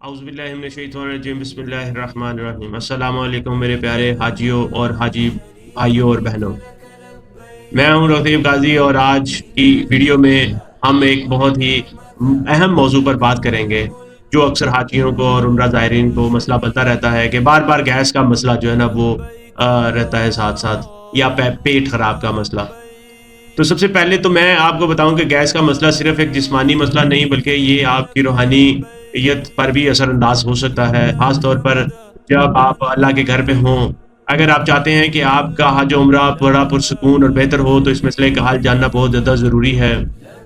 औज़ुबिल्लाहिमिनश्शैतानिर्रजीम बिस्मिल्लाहिर्रहमानिर्रहीम। अस्सलामु अलैकुम मेरे प्यारे हाजियों और हाजी भाइयों और बहनों। मैं हूं रकीब गाजी और आज की वीडियो में हम एक बहुत ही अहम मौजू पर बात करेंगे जो अक्सर हाजियों को और उम्रा ज़ायरीन को मसला बनता रहता है कि बार बार गैस का मसला जो है ना वो रहता है साथ साथ, या पेट ख़राब का मसला। तो सबसे पहले तो मैं आपको बताऊं कि गैस का मसला सिर्फ एक जिस्मानी मसला नहीं, बल्कि ये आपकी रूहानियत पर भी असरअंदाज हो सकता है, ख़ास तौर पर जब आप अल्लाह के घर पे हों। अगर आप चाहते हैं कि आपका हज उम्रा बड़ा पुरसकून और बेहतर हो, तो इस मसले का हल जानना बहुत ज़्यादा ज़रूरी है।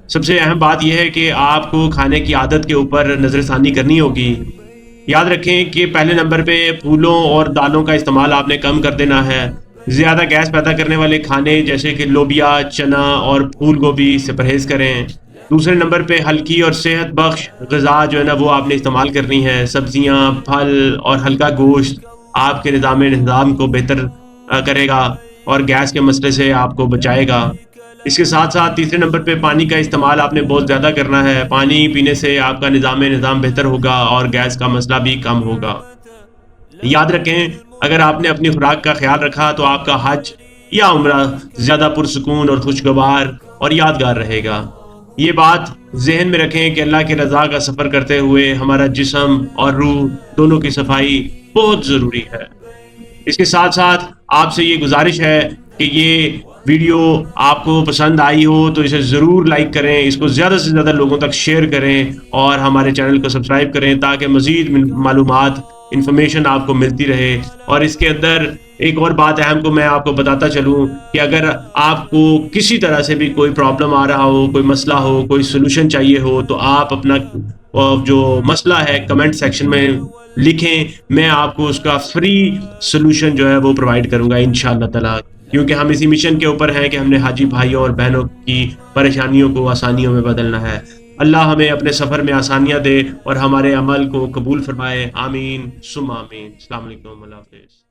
सबसे अहम बात यह है कि आपको खाने की आदत के ऊपर नज़रसानी करनी होगी। याद रखें कि पहले नंबर पे फूलों और दालों का इस्तेमाल आपने कम कर देना है। ज़्यादा गैस पैदा करने वाले खाने जैसे कि लोबिया, चना और फूल गोभी से परहेज़ करें। दूसरे नंबर पे हल्की और सेहत बख्श ग़िज़ा जो है ना वो आपने इस्तेमाल करनी है। सब्जियाँ, फल और हल्का गोश्त आपके निज़ाम को बेहतर करेगा और गैस के मसले से आपको बचाएगा। इसके साथ-साथ तीसरे नंबर पे पानी का इस्तेमाल आपने बहुत ज़्यादा करना है। पानी पीने से आपका निज़ाम बेहतर होगा और गैस का मसला भी कम होगा। याद रखें, अगर आपने अपनी खुराक का ख्याल रखा तो आपका हज या उम्रा ज़्यादा पुरसुकून और खुशगवार और यादगार रहेगा। ये बात ज़हन में रखें कि अल्लाह की रज़ा का सफ़र करते हुए हमारा जिस्म और रूह दोनों की सफाई बहुत ज़रूरी है। इसके साथ-साथ आपसे ये गुज़ारिश है कि ये वीडियो आपको पसंद आई हो तो इसे ज़रूर लाइक करें, इसको ज़्यादा से ज़्यादा लोगों तक शेयर करें और हमारे चैनल को सब्सक्राइब करें ताकि मज़ीद मालूमात, इन्फॉर्मेशन आपको मिलती रहे। और इसके अंदर एक और बात अहम को मैं आपको बताता चलूँ कि अगर आपको किसी तरह से भी कोई प्रॉब्लम आ रहा हो, कोई मसला हो, कोई सॉल्यूशन चाहिए हो, तो आप अपना जो मसला है कमेंट सेक्शन में लिखें। मैं आपको उसका फ्री सॉल्यूशन जो है वो प्रोवाइड करूँगा इंशाअल्लाह ताला। क्योंकि हम इसी मिशन के ऊपर हैं कि हमने हाजी भाइयों और बहनों की परेशानियों को आसानियों में बदलना है। अल्लाह हमें अपने सफ़र में आसानियाँ दे और हमारे अमल को कबूल फरमाए। आमीन सुम्मा आमीन। अस्सलाम वालेकुम, अल्लाह हाफ़िज़।